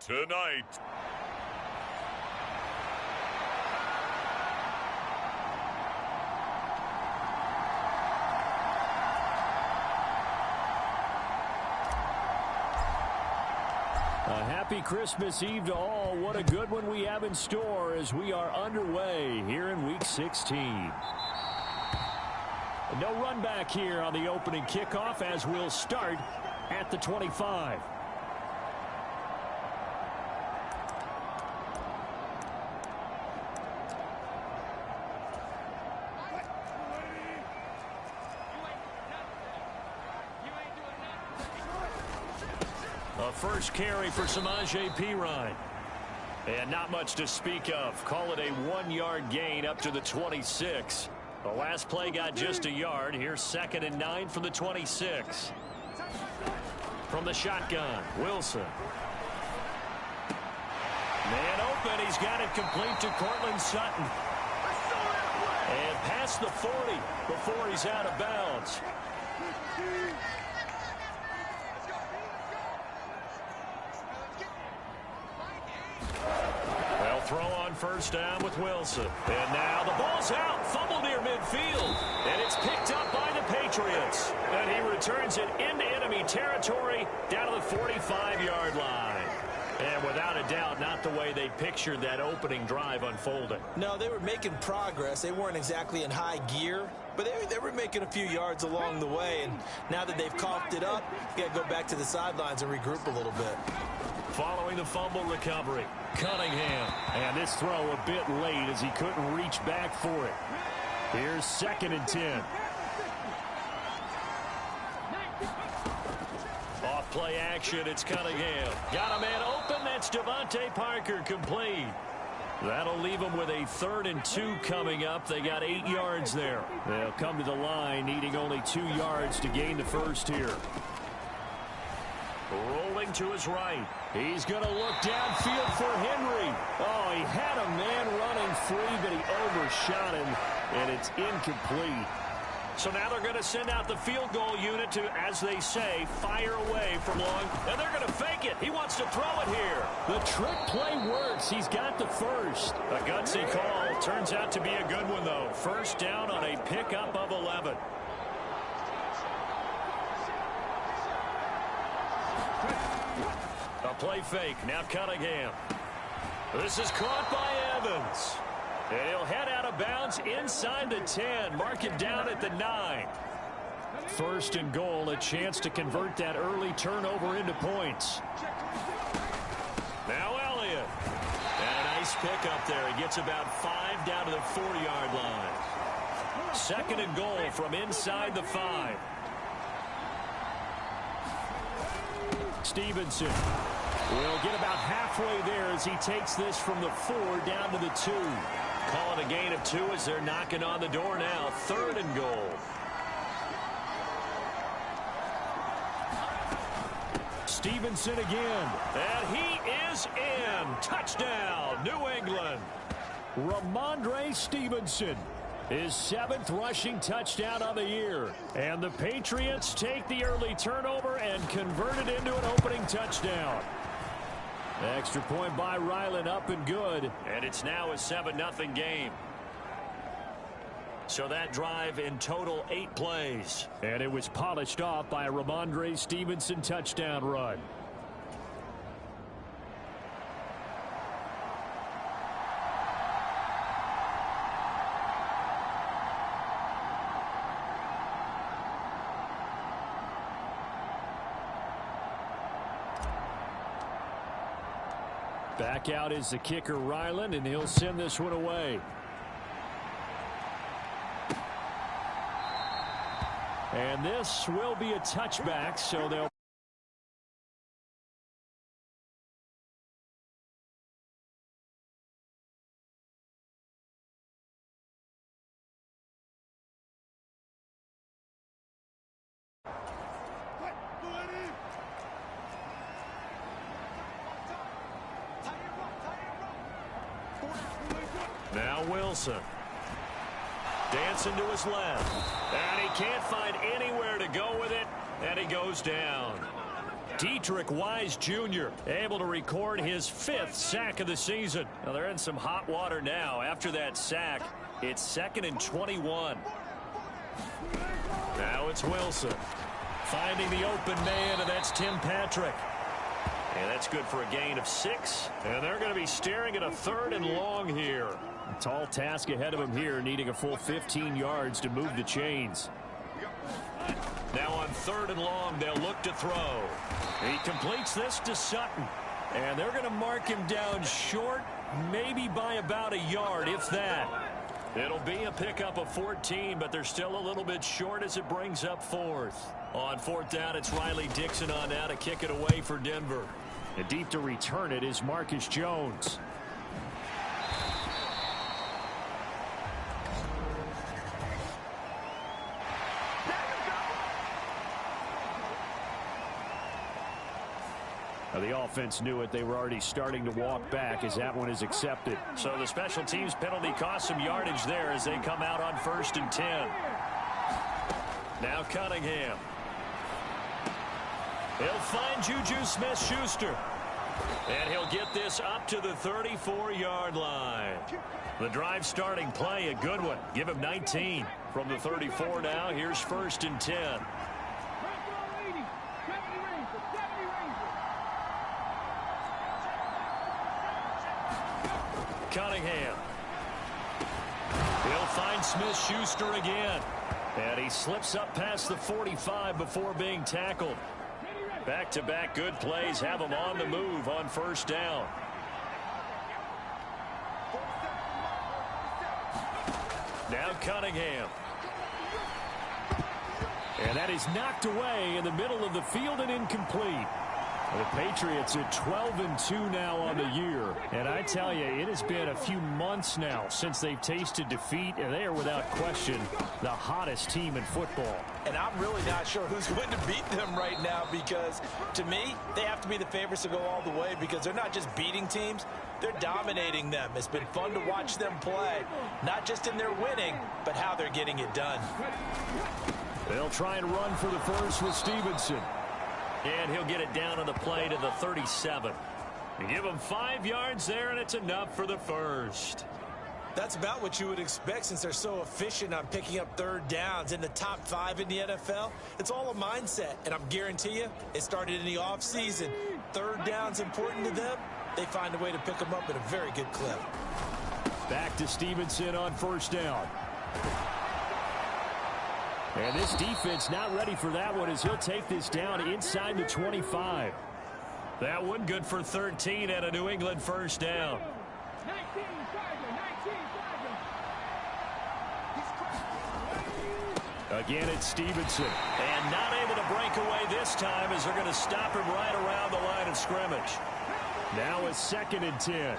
tonight. A happy Christmas Eve to all. What a good one we have in store as we are underway here in Week 16. No run back here on the opening kickoff as we'll start at the 25. A first carry for Samaje Perine. And not much to speak of. Call it a 1-yard gain up to the 26. The last play got just a yard. Here's 2nd and 9 from the 26. From the shotgun, Wilson. Man open. He's got it complete to Cortland Sutton. And past the 40 before he's out of bounds. They'll throw on first down with Wilson. And now the ball's out. Fumble near midfield. And it's picked up by the Patriots. And he returns it into enemy territory down to the 45-yard line. And without a doubt, not the way they pictured that opening drive unfolding. No, they were making progress. They weren't exactly in high gear, but they were making a few yards along the way. And now that they've coughed it up, you got to go back to the sidelines and regroup a little bit. Following the fumble recovery, Cunningham. And this throw a bit late as he couldn't reach back for it. Here's 2nd and 10. Off play action, it's Cunningham. Got a man open, that's Devontae Parker complete. That'll leave them with a 3rd and 2 coming up. They got 8 yards there. They'll come to the line needing only 2 yards to gain the first here. Rolling to his right. He's going to look downfield for Henry. Oh, he had a man running free, but he overshot him, and it's incomplete. So now they're going to send out the field goal unit to, as they say, fire away from long. And they're going to fake it. He wants to throw it here. The trick play works. He's got the first. A gutsy call. Turns out to be a good one, though. First down on a pickup of 11. A play fake. Now Cunningham. This is caught by Evans. And he'll head out of bounds inside the 10. Mark it down at the 9. 1st and goal. A chance to convert that early turnover into points. Now Elliott. And a nice pick up there. He gets about 5 down to the 4-yard line. 2nd and goal from inside the 5. Stevenson will get about halfway there as he takes this from the 4 down to the 2. Calling a gain of 2 as they're knocking on the door now. 3rd and goal. Stevenson again. And he is in. Touchdown, New England. Ramondre Stevenson. His 7th rushing touchdown of the year. And the Patriots take the early turnover and convert it into an opening touchdown. Extra point by Ryland, up and good. And it's now a 7-0 game. So that drive in total 8 plays. And it was polished off by a Ramondre Stevenson touchdown run. Back out is the kicker, Ryland, and he'll send this one away. And this will be a touchback, so they'll... Now Wilson. Dancing to his left. And he can't find anywhere to go with it. And he goes down. Dietrich Wise Jr. able to record his 5th sack of the season. Now they're in some hot water now. After that sack, it's 2nd and 21. Now it's Wilson finding the open man, and that's Tim Patrick. And that's good for a gain of 6. And they're going to be staring at a 3rd and long here. A tall task ahead of him here, needing a full 15 yards to move the chains. Now on 3rd and long, they'll look to throw. He completes this to Sutton. And they're going to mark him down short, maybe by about a yard, if that. It'll be a pickup of 14, but they're still a little bit short as it brings up 4th. On 4th down, it's Riley Dixon on now to kick it away for Denver. And deep to return it is Marcus Jones. Now the offense knew it. They were already starting to walk back as that one is accepted. So the special teams penalty cost some yardage there as they come out on 1st and 10. Now Cunningham. He'll find Juju Smith-Schuster. And he'll get this up to the 34-yard line. The drive starting play, a good one. Give him 19. From the 34 now, here's 1st and 10. Cunningham. He'll find Smith-Schuster again. And he slips up past the 45 before being tackled. Back-to-back good plays have him on the move on 1st down. Now Cunningham. And that is knocked away in the middle of the field and incomplete. The Patriots at 12-2 now on the year. And I tell you, it has been a few months now since they've tasted defeat, and they are without question the hottest team in football. And I'm really not sure who's going to beat them right now, because to me, they have to be the favorites to go all the way, because they're not just beating teams, they're dominating them. It's been fun to watch them play, not just in their winning, but how they're getting it done. They'll try and run for the first with Stevenson. And he'll get it down on the play to the 37. And give him 5 yards there, and it's enough for the 1st. That's about what you would expect since they're so efficient on picking up 3rd downs in the top 5 in the NFL. It's all a mindset, and I'm guarantee you it started in the offseason. 3rd down's important to them. They find a way to pick them up at a very good clip. Back to Stevenson on 1st down. And this defense not ready for that one as he'll take this down inside the 25. That one good for 13 at a New England 1st down. Again, it's Stevenson. And not able to break away this time as they're going to stop him right around the line of scrimmage. Now it's 2nd and 10.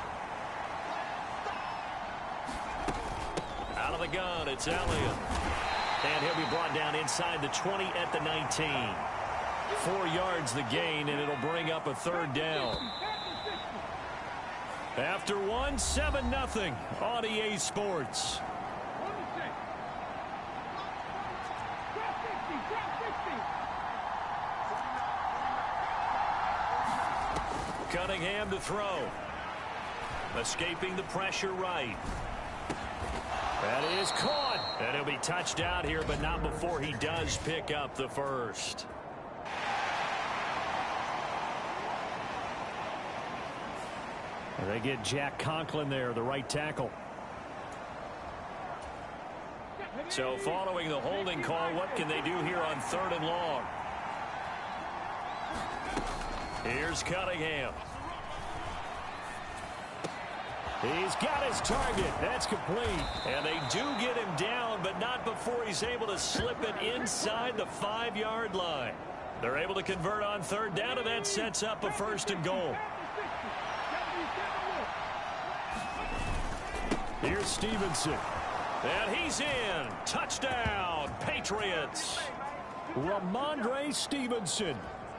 Out of the gun, it's Elliott. And he'll be brought down inside the 20 at the 19. 4 yards the gain, and it'll bring up a 3rd down. After one, 7-0 on EA Sports. Cunningham to throw. Escaping the pressure right. That is caught. And he'll be touched out here, but not before he does pick up the 1st. And they get Jack Conklin there, the right tackle. So following the holding call, what can they do here on 3rd and long? Here's Cunningham. He's got his target. That's complete. And they do get him down, but not before he's able to slip it inside the 5-yard line. They're able to convert on 3rd down, and that sets up a 1st and goal. Here's Stevenson. And he's in. Touchdown, Patriots. Ramondre Stevenson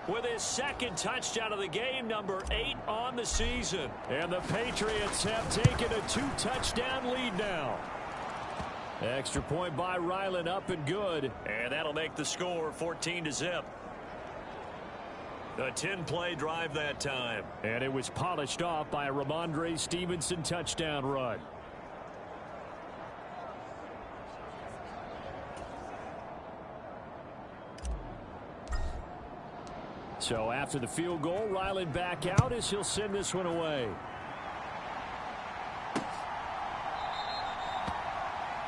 with his 2nd touchdown of the game, number 8 on the season. And the Patriots have taken a 2-touchdown lead now. Extra point by Ryland, up and good. And that'll make the score 14-0. A 10-play drive that time. And it was polished off by a Ramondre Stevenson touchdown run. So after the field goal, Ryland back out as he'll send this one away.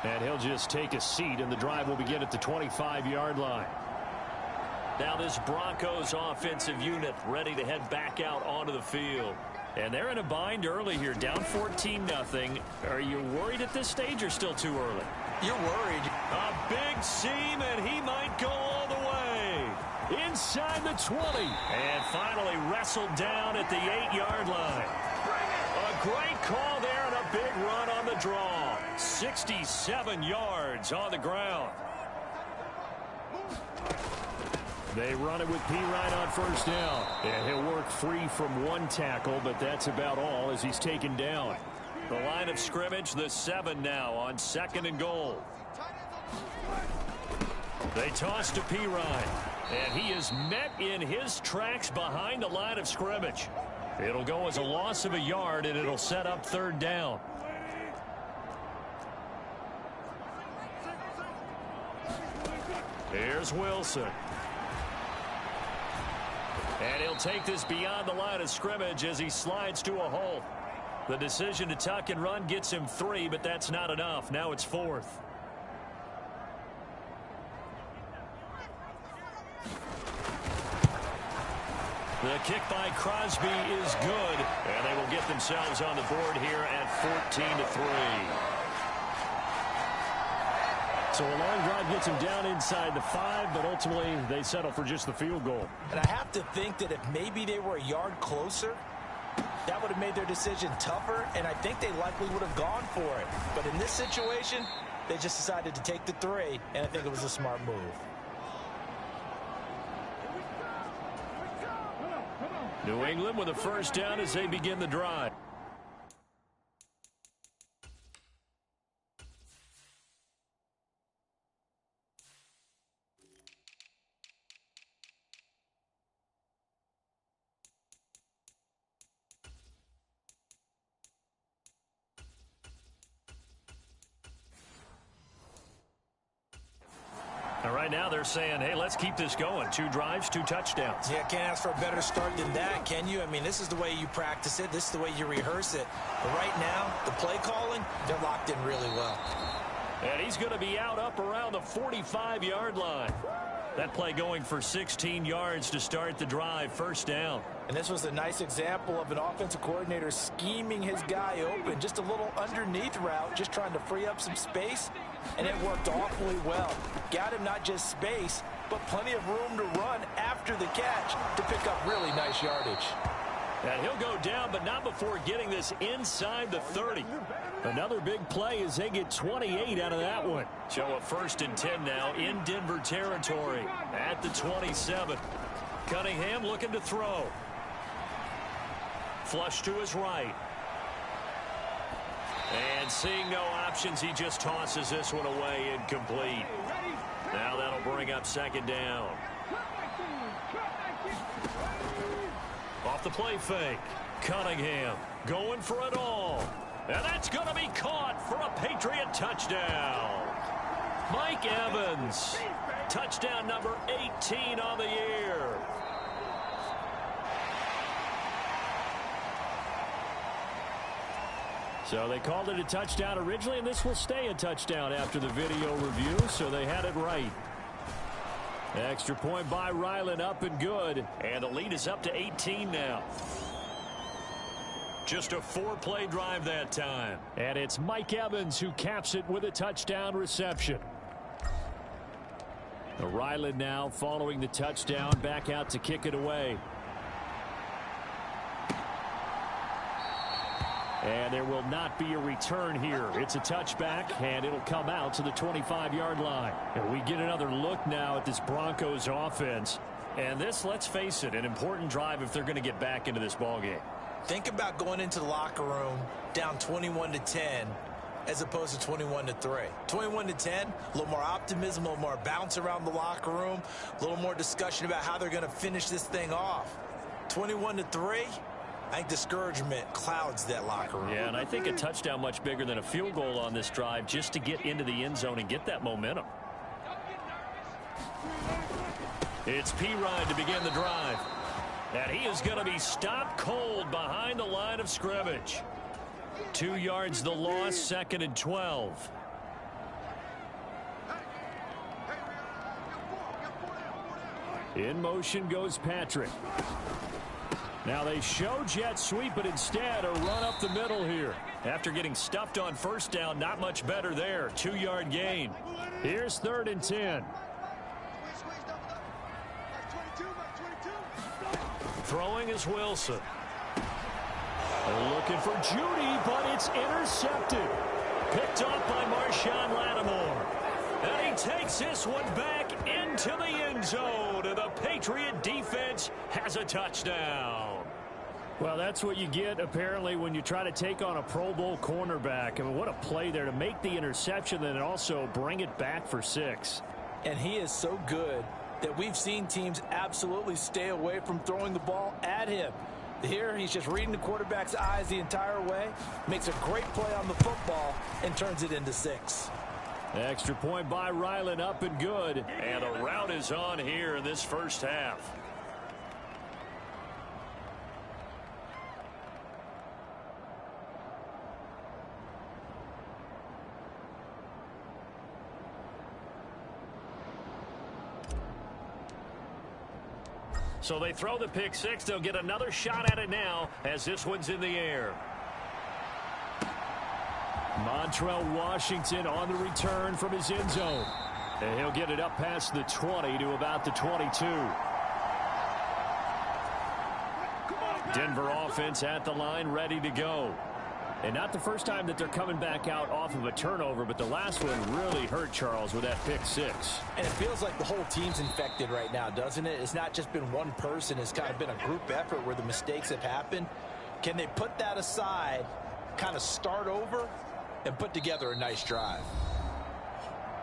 And he'll just take a seat, and the drive will begin at the 25-yard line. Now this Broncos offensive unit ready to head back out onto the field. And they're in a bind early here, down 14-0. Are you worried at this stage or still too early? You're worried. A big seam, and he might go all the way. Inside the 20. And finally wrestled down at the 8-yard line. A great call there and a big run on the draw. 67 yards on the ground. They run it with P. Ryan on first down. And he'll work free from one tackle, but that's about all as he's taken down. The line of scrimmage, the 7 now on 2nd and goal. They toss to P. Ryan. And he is met in his tracks behind the line of scrimmage. It'll go as a loss of a yard, and it'll set up 3rd down. Here's Wilson. And he'll take this beyond the line of scrimmage as he slides to a hole. The decision to tuck and run gets him 3, but that's not enough. Now it's 4th. The kick by Crosby is good, and they will get themselves on the board here at 14-3. So a long drive gets him down inside the 5, but ultimately they settle for just the field goal. And I have to think that if maybe they were a yard closer, that would have made their decision tougher, and I think they likely would have gone for it. But in this situation, they just decided to take the 3, and I think it was a smart move. New England with a first down as they begin the drive. Right now they're saying, hey, let's keep this going. 2 drives, 2 touchdowns. Yeah, can't ask for a better start than that, can you? I mean, this is the way you practice it. This is the way you rehearse it. But right now, the play calling, they're locked in really well. And he's going to be out up around the 45-yard line. That play going for 16 yards to start the drive. First down. And this was a nice example of an offensive coordinator scheming his guy open. Just a little underneath route, just trying to free up some space. And it worked awfully well. Got him not just space, but plenty of room to run after the catch to pick up really nice yardage. And he'll go down, but not before getting this inside the 30. Another big play as they get 28 out of that one. So a 1st and 10 now in Denver territory at the 27. Cunningham looking to throw. Flush to his right. And seeing no options, he just tosses this one away incomplete. Now that'll bring up 2nd down. Off the play fake. Cunningham going for it all. And that's going to be caught for a Patriot touchdown. Mike Evans. Touchdown number 18 on the year. So they called it a touchdown originally, and this will stay a touchdown after the video review, so they had it right. Extra point by Ryland, up and good. And the lead is up to 18 now. Just a 4-play drive that time. And it's Mike Evans who caps it with a touchdown reception. Ryland now following the touchdown, back out to kick it away. And there will not be a return here. It's a touchback, and it'll come out to the 25-yard line. And we get another look now at this Broncos offense. And this, let's face it, an important drive if they're going to get back into this ballgame. Think about going into the locker room down 21-10. as opposed to 21-3. 21-10, a little more optimism, a little more bounce around the locker room, a little more discussion about how they're going to finish this thing off. 21-3, I think discouragement clouds that locker room. Yeah, and I think a touchdown much bigger than a field goal on this drive just to get into the end zone and get that momentum. It's P-Ride to begin the drive. And he is going to be stopped cold behind the line of scrimmage. 2 yards the loss, 2nd and 12. In motion goes Patrick. Now they show jet sweep, but instead a run up the middle here. After getting stuffed on first down, not much better there. 2-yard gain. Here's 3rd and 10. Throwing is Wilson. Looking for Judy, but it's intercepted. Picked off by Marshawn Lattimore. And he takes this one back into the end zone. And the Patriot defense has a touchdown. Well, that's what you get, apparently, when you try to take on a Pro Bowl cornerback. I mean, what a play there to make the interception and also bring it back for 6. And he is so good that we've seen teams absolutely stay away from throwing the ball at him. Here, he's just reading the quarterback's eyes the entire way, makes a great play on the football, and turns it into 6. Extra point by Ryland, up and good. And a route is on here in this first half. So they throw the pick 6. They'll get another shot at it now as this one's in the air. Montrell Washington on the return from his end zone. And he'll get it up past the 20 to about the 22. Denver offense at the line, ready to go. And not the first time that they're coming back out off of a turnover, but the last one really hurt Charles with that pick 6. And it feels like the whole team's infected right now, doesn't it? It's not just been one person. It's kind of been a group effort where the mistakes have happened. Can they put that aside, kind of start over, and put together a nice drive?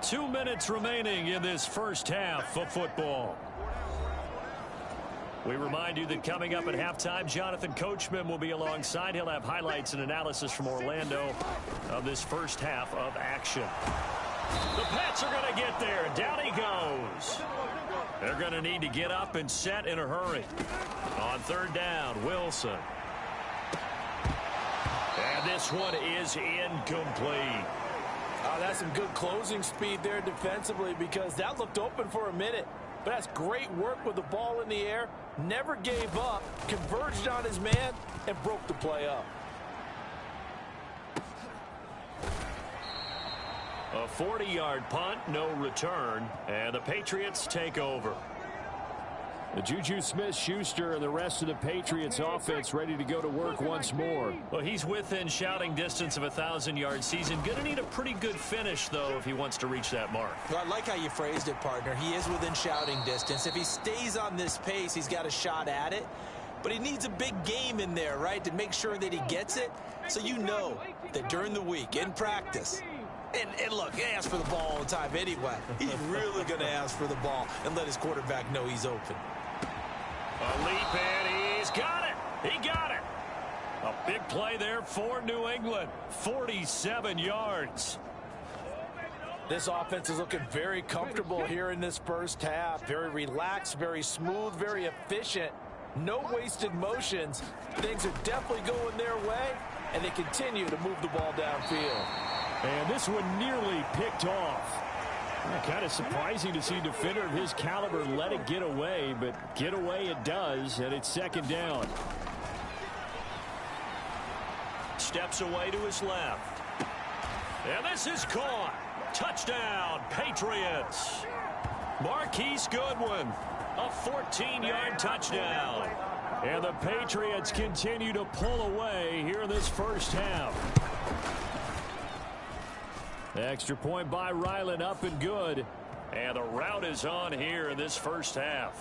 2 minutes remaining in this first half of football. We remind you that coming up at halftime, Jonathan Coachman will be alongside. He'll have highlights and analysis from Orlando of this first half of action. The Pats are going to get there. Down he goes. They're going to need to get up and set in a hurry. On 3rd down, Wilson. And this one is incomplete. That's some good closing speed there defensively, because that looked open for a minute. But that's great work with the ball in the air. Never gave up, converged on his man, and broke the play up. A 40-yard punt, no return, and the Patriots take over. The Juju Smith-Schuster and the rest of the Patriots offense ready to go to work once more. Well, he's within shouting distance of a 1,000-yard season. Going to need a pretty good finish, though, if he wants to reach that mark. Well, I like how you phrased it, partner. He is within shouting distance. If he stays on this pace, he's got a shot at it. But he needs a big game in there, right, to make sure that he gets it. So you know that during the week, in practice, and look, he asks for the ball all the time anyway. He's really going to ask for the ball and let his quarterback know he's open. A leap, and he's got it. He got it. A big play there for New England. 47 yards. This offense is looking very comfortable here in this first half. Very relaxed, very smooth, very efficient. No wasted motions. Things are definitely going their way, and they continue to move the ball downfield. And this one nearly picked off. Kind of surprising to see a defender of his caliber let it get away, but get away it does, and it's 2nd down. Steps away to his left. And this is caught. Touchdown, Patriots. Marquise Goodwin, a 14-yard touchdown. And the Patriots continue to pull away here in this first half. Extra point by Ryland, up and good. And the route is on here in this first half.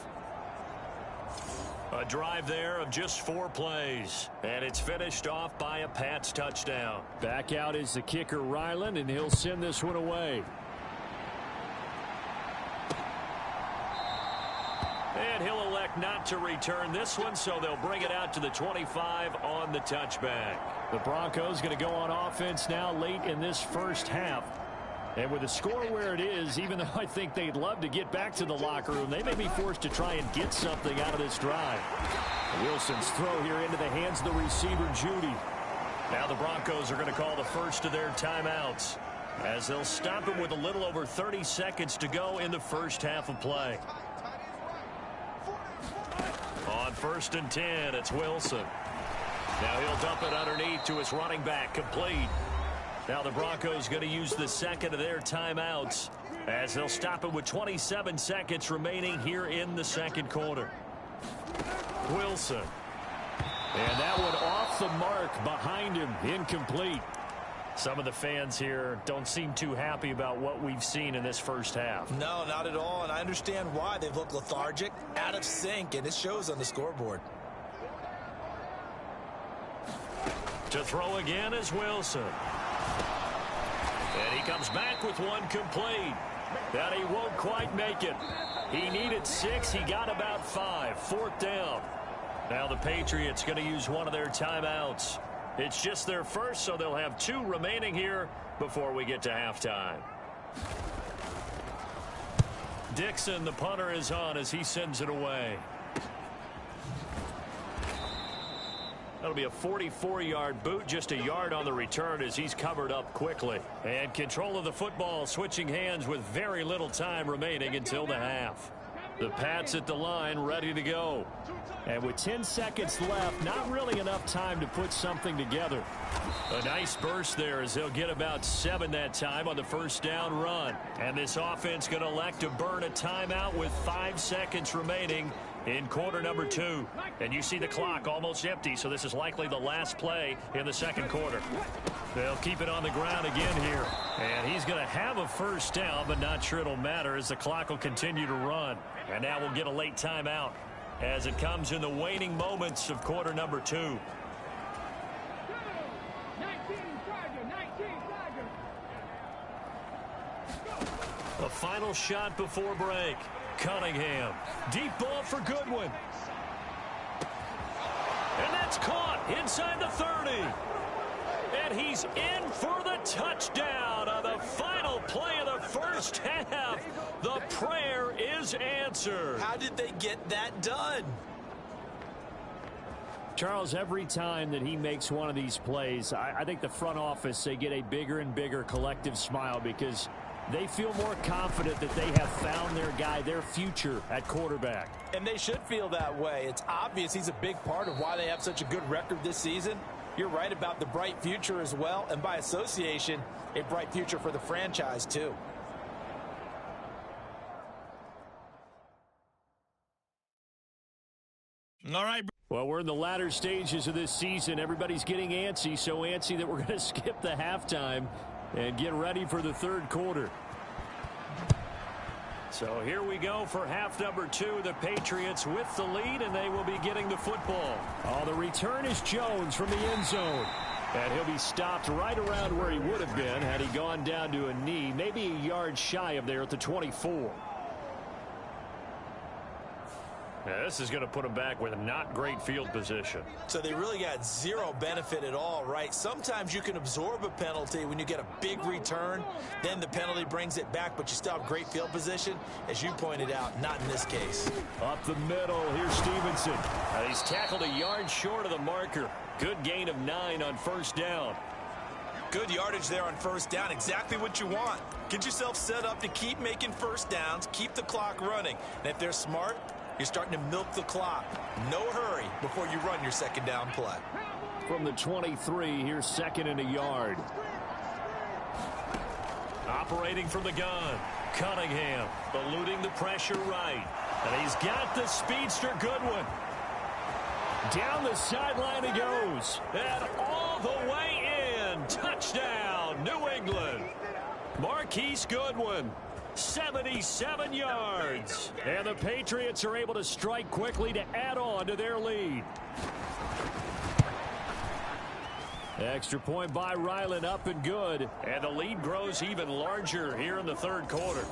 A drive there of just 4 plays. And it's finished off by a Pats touchdown. Back out is the kicker, Ryland, and he'll send this one away. And he'll elect not to return this one, so they'll bring it out to the 25 on the touchback. The Broncos going to go on offense now late in this first half. And with the score where it is, even though I think they'd love to get back to the locker room, they may be forced to try and get something out of this drive. Wilson's throw here into the hands of the receiver, Judy. Now the Broncos are going to call the first of their timeouts, as they'll stop him with a little over 30 seconds to go in the first half of play. On 1st and 10, it's Wilson. Now he'll dump it underneath to his running back, complete. Now the Broncos going to use the second of their timeouts, as they'll stop it with 27 seconds remaining here in the second quarter. Wilson. And that one off the mark behind him, incomplete. Some of the fans here don't seem too happy about what we've seen in this first half. No, not at all, and I understand why. They've looked lethargic, out of sync, and it shows on the scoreboard. To throw again is Wilson. And he comes back with one complete. That he won't quite make it. He needed 6. He got about 5. 4th down. Now the Patriots going to use one of their timeouts. It's just their first, so they'll have 2 remaining here before we get to halftime. Dixon, the punter, is on as he sends it away. That'll be a 44-yard boot, just a yard on the return as he's covered up quickly. And control of the football, switching hands with very little time remaining until the half. The Pats at the line, ready to go. And with 10 seconds left, not really enough time to put something together. A nice burst there as they'll get about 7 that time on the first down run. And this offense going to elect to burn a timeout with 5 seconds remaining in quarter number 2. And you see the clock almost empty, so this is likely the last play in the second quarter. They'll keep it on the ground again here. And he's going to have a first down, but not sure it'll matter as the clock will continue to run. And now we'll get a late timeout as it comes in the waning moments of quarter number 2. A final shot before break. Cunningham. Deep ball for Goodwin. And that's caught inside the 30. And he's in for the touchdown on the final play of the first half. The prayer is answered. How did they get that done? Charles, every time that he makes one of these plays, I think the front office, they get a bigger and bigger collective smile because they feel more confident that they have found their guy, their future at quarterback. And they should feel that way. It's obvious he's a big part of why they have such a good record this season. You're right about the bright future as well, and by association, a bright future for the franchise too. All right. Well, we're in the latter stages of this season. Everybody's getting antsy, so antsy that we're going to skip the halftime and get ready for the third quarter. So here we go for half number 2. The Patriots with the lead, and they will be getting the football. Oh, the return is Jones from the end zone. And he'll be stopped right around where he would have been had he gone down to a knee, maybe a yard shy of there at the 24. Now, this is going to put them back with a not great field position. So they really got zero benefit at all, right? Sometimes you can absorb a penalty when you get a big return. Then the penalty brings it back, but you still have great field position. As you pointed out, not in this case. Up the middle, here's Stevenson. He's tackled a yard short of the marker. Good gain of 9 on first down. Good yardage there on first down. Exactly what you want. Get yourself set up to keep making first downs, keep the clock running. And if they're smart, you're starting to milk the clock. No hurry before you run your second down play. From the 23, here's second and a yard. Operating from the gun, Cunningham eluding the pressure right. And he's got the speedster Goodwin. Down the sideline he goes. And all the way in. Touchdown, New England. Marquise Goodwin. 77 yards. And the Patriots are able to strike quickly to add on to their lead. Extra point by Ryland, up and good. And the lead grows even larger here in the third quarter.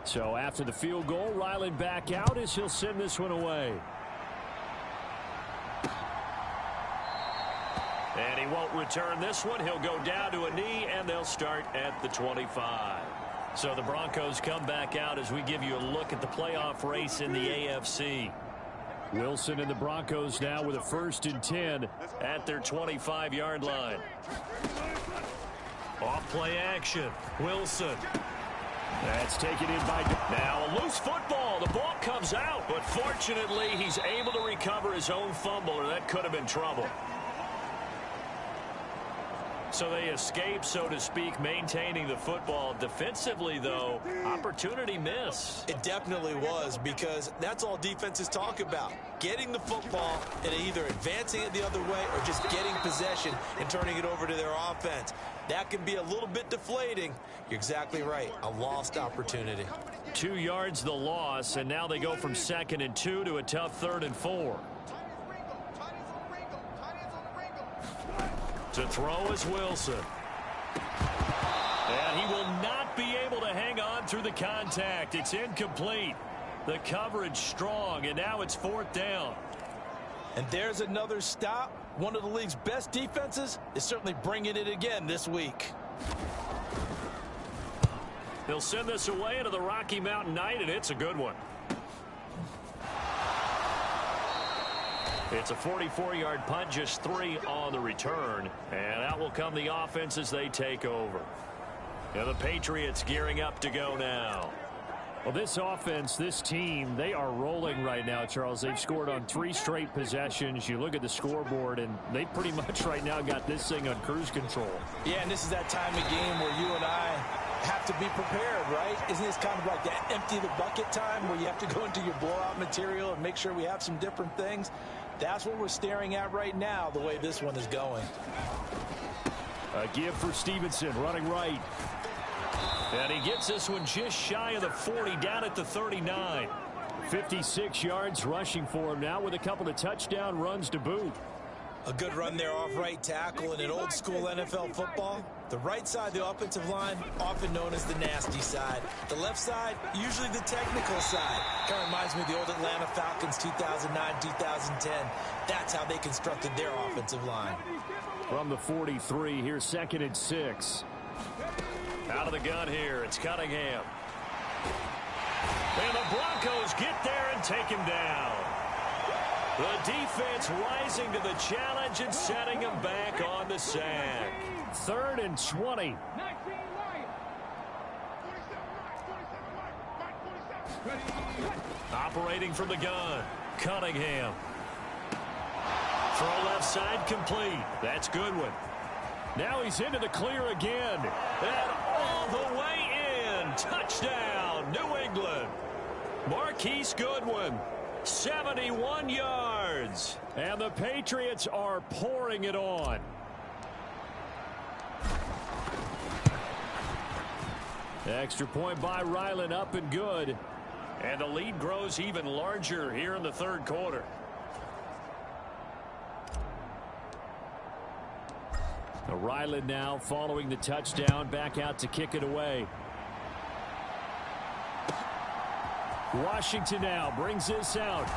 So after the field goal, Ryland back out as he'll send this one away. And he won't return this one. He'll go down to a knee, and they'll start at the 25. So the Broncos come back out as we give you a look at the playoff race in the AFC. Wilson and the Broncos now with a 1st and 10 at their 25-yard line. Off play action. Wilson. That's taken in by... Now a loose football. The ball comes out, but fortunately he's able to recover his own fumble, or that could have been trouble. So they escape, so to speak, maintaining the football. Defensively, though, opportunity miss. It definitely was, because that's all defenses talk about. Getting the football and either advancing it the other way or just getting possession and turning it over to their offense. That can be a little bit deflating. You're exactly right. A lost opportunity. 2 yards the loss, and now they go from 2nd and 2 to a tough 3rd and 4. To throw is Wilson. And he will not be able to hang on through the contact. It's incomplete. The coverage strong, and now it's 4th down. And there's another stop. One of the league's best defenses is certainly bringing it again this week. They'll send this away into the Rocky Mountain Night, and it's a good one. It's a 44-yard punt, just 3 on the return. And out will come the offense as they take over. And the Patriots gearing up to go now. Well, this offense, this team, they are rolling right now, Charles. They've scored on 3 straight possessions. You look at the scoreboard, and they pretty much right now got this thing on cruise control. Yeah, and this is that time of game where you and I have to be prepared, right? Isn't this kind of like that empty the bucket time where you have to go into your blowout material and make sure we have some different things? That's what we're staring at right now, the way this one is going. A give for Stevenson, running right. And he gets this one just shy of the 40, down at the 39. 56 yards rushing for him now with a couple of touchdown runs to boot. A good run there off right tackle in an old school NFL football. The right side of the offensive line, often known as the nasty side. The left side, usually the technical side. Kind of reminds me of the old Atlanta Falcons 2009, 2010. That's how they constructed their offensive line. From the 43, here's 2nd and 6. Out of the gun here, it's Cunningham. And the Broncos get there and take him down. The defense rising to the challenge and setting him back on the sack. 3rd and 20. Operating from the gun, Cunningham. Throw left side complete. That's Goodwin. Now he's into the clear again. And all the way in. Touchdown, New England. Marquise Goodwin. 71 yards. And the Patriots are pouring it on. Extra point by Ryland, up and good. And the lead grows even larger here in the 3rd quarter. Ryland now following the touchdown, back out to kick it away. Washington now brings this out.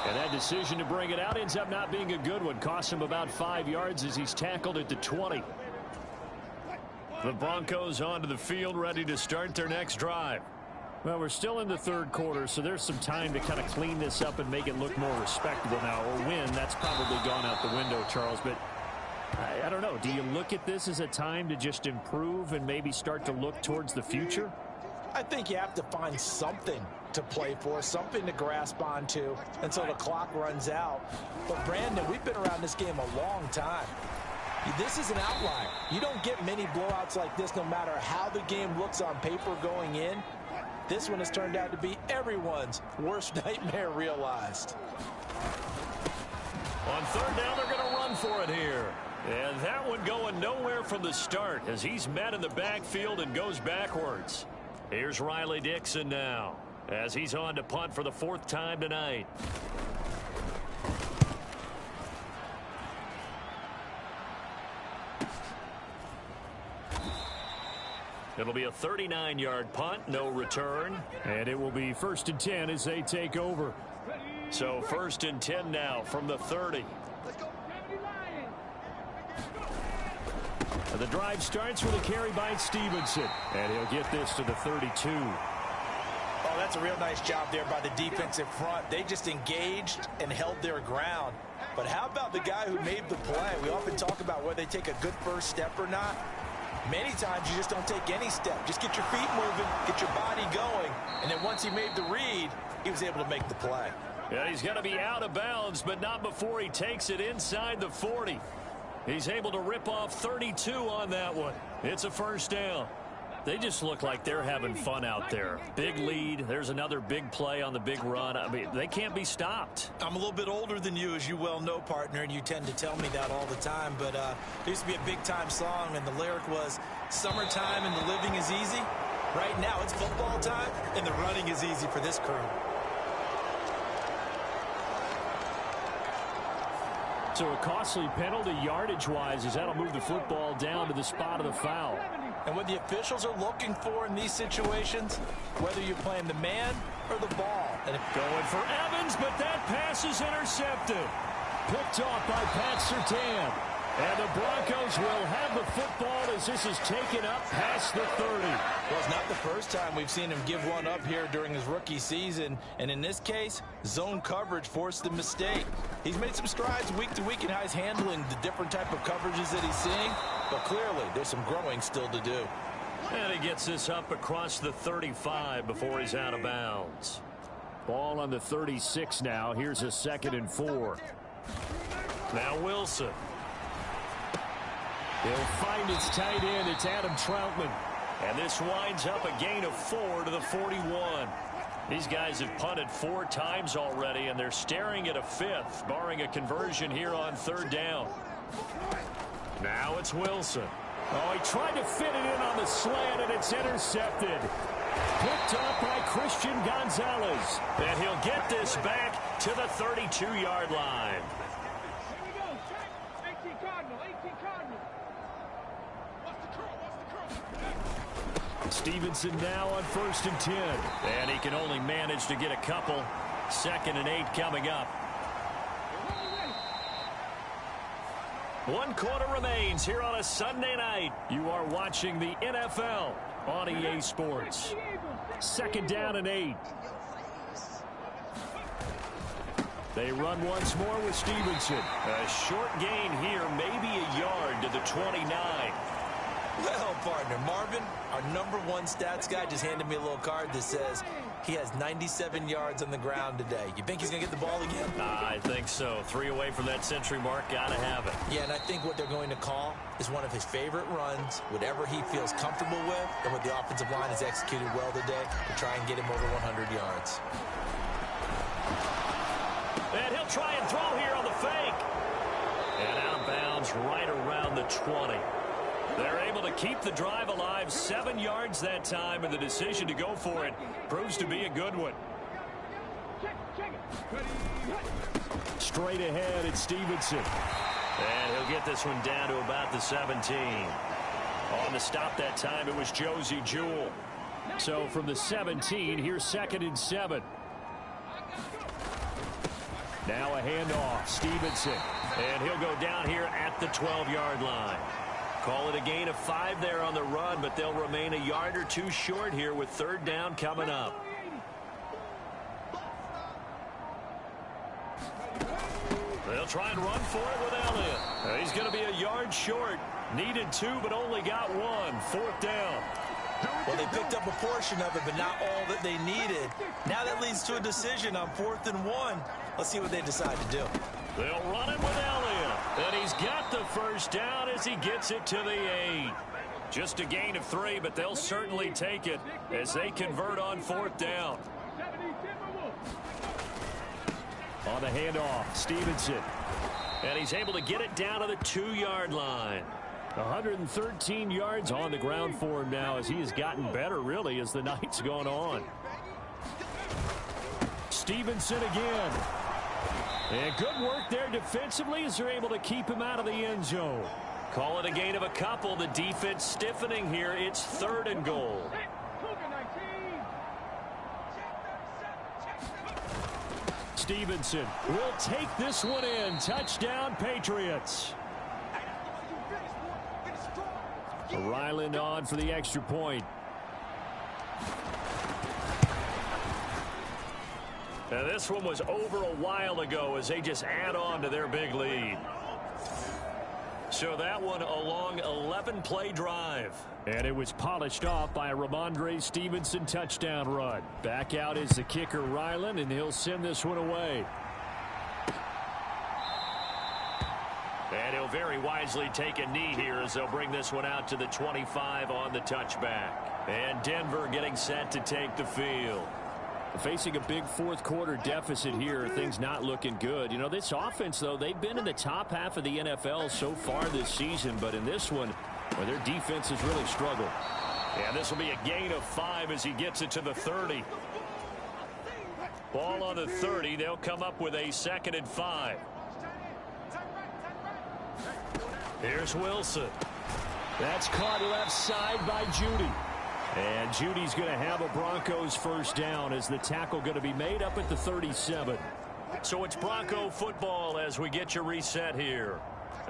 And that decision to bring it out ends up not being a good one. Costs him about 5 yards as he's tackled at the 20. The Broncos onto the field, ready to start their next drive. Well, we're still in the 3rd quarter, so there's some time to kind of clean this up and make it look more respectable now. Or win, that's probably gone out the window, Charles. But I don't know. Do you look at this as a time to just improve and maybe start to look towards the future? I think you have to find something to play for, something to grasp onto until the clock runs out. But, Brandon, we've been around this game a long time. This is an outlier. You don't get many blowouts like this no matter how the game looks on paper going in. This one has turned out to be everyone's worst nightmare realized. On third down, they're going to run for it here. And that one going nowhere from the start as he's met in the backfield and goes backwards. Here's Riley Dixon now as he's on to punt for the 4th time tonight. It'll be a 39-yard punt, no return. And it will be 1st and 10 as they take over. So 1st and 10 now from the 30. And the drive starts with a carry by Stevenson. And he'll get this to the 32. Oh, that's a real nice job there by the defensive front. They just engaged and held their ground. But how about the guy who made the play? We often talk about whether they take a good first step or not. Many times you just don't take any step. Just get your feet moving, get your body going. And then once he made the read, he was able to make the play. Yeah, he's going to be out of bounds, but not before he takes it inside the 40. He's able to rip off 32 on that one. It's a 1st down. They just look like they're having fun out there. Big lead. There's another big play on the big run. I mean, they can't be stopped. I'm a little bit older than you, as you well know, partner, and you tend to tell me that all the time. But there used to be a big-time song, and the lyric was, "Summertime and the living is easy." Right now, it's football time, and the running is easy for this crew. So a costly penalty yardage-wise as that'll move the football down to the spot of the foul. And what the officials are looking for in these situations, whether you're playing the man or the ball. And going for Evans, but that pass is intercepted. Picked off by Pat Surtain. And the Broncos will have the football as this is taken up past the 30. Well, it's not the first time we've seen him give one up here during his rookie season. And in this case, zone coverage forced the mistake. He's made some strides week to week in how he's handling the different type of coverages that he's seeing. But clearly, there's some growing still to do. And he gets this up across the 35 before he's out of bounds. Ball on the 36 now. Here's a 2nd and 4. Now Wilson. He'll find his tight end. It's Adam Troutman. And this winds up a gain of 4 to the 41. These guys have punted 4 times already, and they're staring at a 5th, barring a conversion here on 3rd down. Now it's Wilson. Oh, he tried to fit it in on the slant, and it's intercepted. Picked up by Christian Gonzalez. And he'll get this back to the 32-yard line. Stevenson now on 1st and 10. And he can only manage to get a couple. 2nd and 8 coming up. 1 quarter remains here on a Sunday night. You are watching the NFL on EA Sports. 2nd down and 8. They run once more with Stevenson. A short gain here, maybe a yard to the 29. Well, partner, Marvin, our #1 stats guy, just handed me a little card that says he has 97 yards on the ground today. You think he's going to get the ball again? I think so. 3 away from that century mark. Got to have it. Yeah, and I think what they're going to call is one of his favorite runs, whatever he feels comfortable with, and what the offensive line has executed well today to try and get him over 100 yards. And he'll try and throw here on the fake. And out of bounds right around the 20. They're able to keep the drive alive. 7 yards that time, and the decision to go for it proves to be a good one. Straight ahead, it's Stevenson. And he'll get this one down to about the 17. On the stop that time, it was Josie Jewell. So from the 17, here's 2nd and 7. Now a handoff, Stevenson. And he'll go down here at the 12-yard line. Call it a gain of 5 there on the run, but they'll remain a yard or 2 short here with 3rd down coming up. They'll try and run for it with Elliott. He's going to be a yard short. Needed 2, but only got 1. 4th down. Well, they picked up a portion of it, but not all that they needed. Now that leads to a decision on 4th and 1. Let's see what they decide to do. They'll run it with Elliott. And he's got the first down as he gets it to the 8. Just a gain of 3, but they'll certainly take it as they convert on 4th down. On the handoff, Stevenson. And he's able to get it down to the 2-yard line. 113 yards on the ground for him now as he has gotten better, really, as the night's gone on. Stevenson again. And good work there defensively as they're able to keep him out of the end zone. Call it a gain of a couple. The defense stiffening here. It's 3rd and goal. Stevenson will take this one in. Touchdown, Patriots. Ryland on for the extra point. Now this one was over a while ago as they just add on to their big lead. So that one a long 11-play drive. And it was polished off by a Ramondre Stevenson touchdown run. Back out is the kicker, Ryland, and he'll send this one away. And he'll very wisely take a knee here as they'll bring this one out to the 25 on the touchback. And Denver getting set to take the field. Facing a big fourth-quarter deficit here, things not looking good. You know, this offense, though, they've been in the top half of the NFL so far this season, but in this one, well, their defense has really struggled. And this will be a gain of 5 as he gets it to the 30. Ball on the 30. They'll come up with a 2nd and 5. Here's Wilson. That's caught left side by Judy. And Judy's going to have a Broncos first down as the tackle going to be made up at the 37. So it's Bronco football as we get you reset here.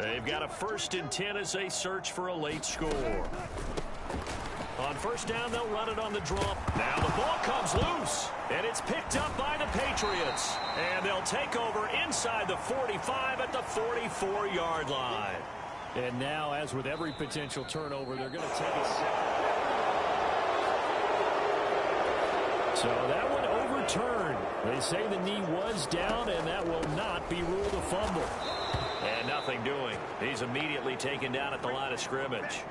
They've got a 1st and 10 as they search for a late score. On first down, they'll run it on the draw. Now the ball comes loose, and it's picked up by the Patriots. And they'll take over inside the 45 at the 44-yard line. And now, as with every potential turnover, they're going to take a second. So that one overturned. They say the knee was down, and that will not be ruled a fumble. And nothing doing. He's immediately taken down at the line of scrimmage.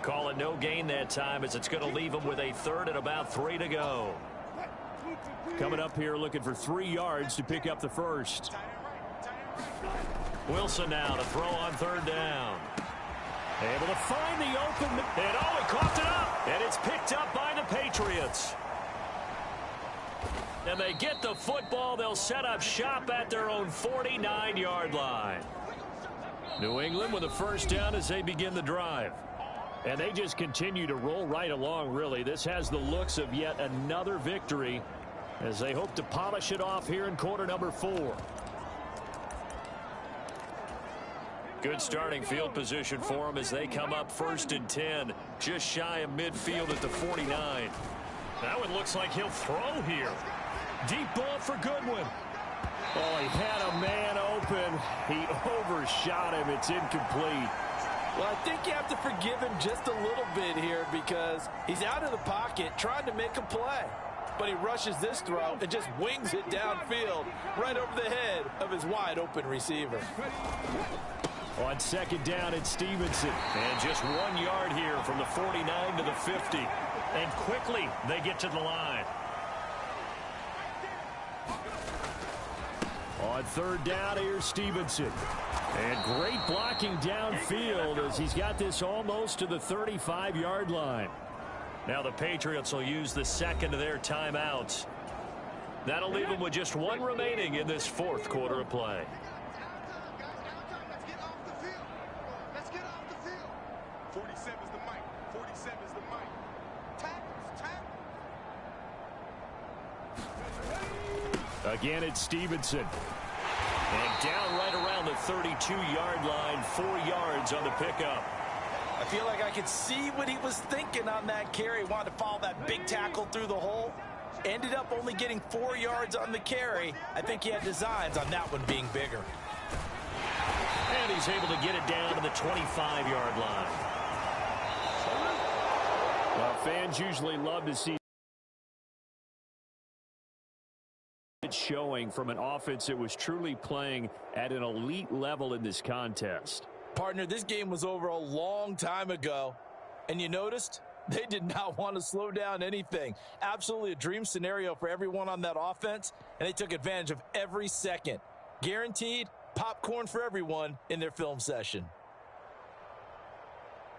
Call it no gain that time as it's going to leave him with a 3rd and about 3 to go. Coming up here looking for 3 yards to pick up the first. Wilson now to throw on 3rd down. Able to find the open. And oh, he coughed it up. And it's picked up by the Patriots. And they get the football. They'll set up shop at their own 49-yard line. New England with a first down as they begin the drive. And they just continue to roll right along, really. This has the looks of yet another victory as they hope to polish it off here in quarter number 4. Good starting field position for them as they come up 1st and 10, just shy of midfield at the 49. That one looks like he'll throw here. Deep ball for Goodwin. Oh, he had a man open. He overshot him. It's incomplete. Well, I think you have to forgive him just a little bit here because he's out of the pocket trying to make a play. But he rushes this throw and just wings it downfield right over the head of his wide-open receiver. On 2nd down, it's Stevenson. And just 1 yard here from the 49 to the 50. And quickly, they get to the line. On 3rd down, here's Stevenson. And great blocking downfield as he's got this almost to the 35-yard line. Now the Patriots will use the 2nd of their timeouts. That'll leave them with just 1 remaining in this 4th quarter of play. Again, it's Stevenson. And down right around the 32-yard line, 4 yards on the pickup. I feel like I could see what he was thinking on that carry. Wanted to follow that big tackle through the hole. Ended up only getting 4 yards on the carry. I think he had designs on that one being bigger. And he's able to get it down to the 25-yard line. Well, Fans usually love to see it showing from an offense that was truly playing at an elite level in this contest. Partner, this game was over a long time ago, and you noticed they did not want to slow down anything. Absolutely a dream scenario for everyone on that offense, and they took advantage of every second. Guaranteed popcorn for everyone in their film session.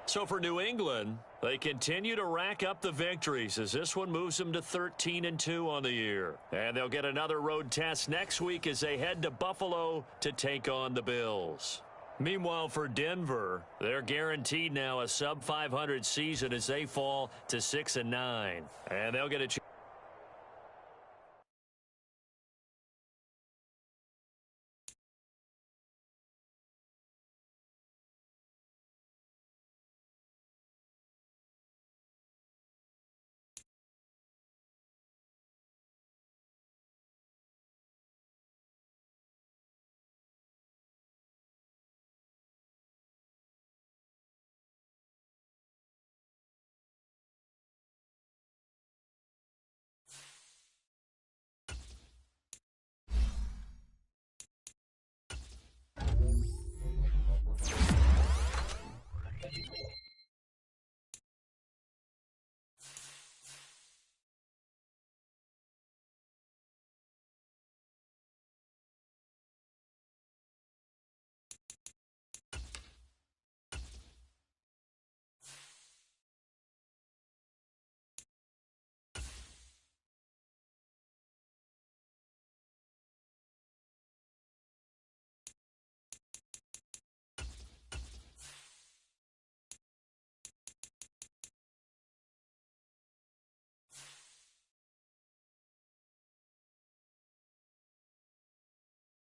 So for New England, they continue to rack up the victories as this one moves them to 13-2 on the year. And they'll get another road test next week as they head to Buffalo to take on the Bills. Meanwhile, for Denver, they're guaranteed now a sub-500 season as they fall to 6-9. And they'll get a chance.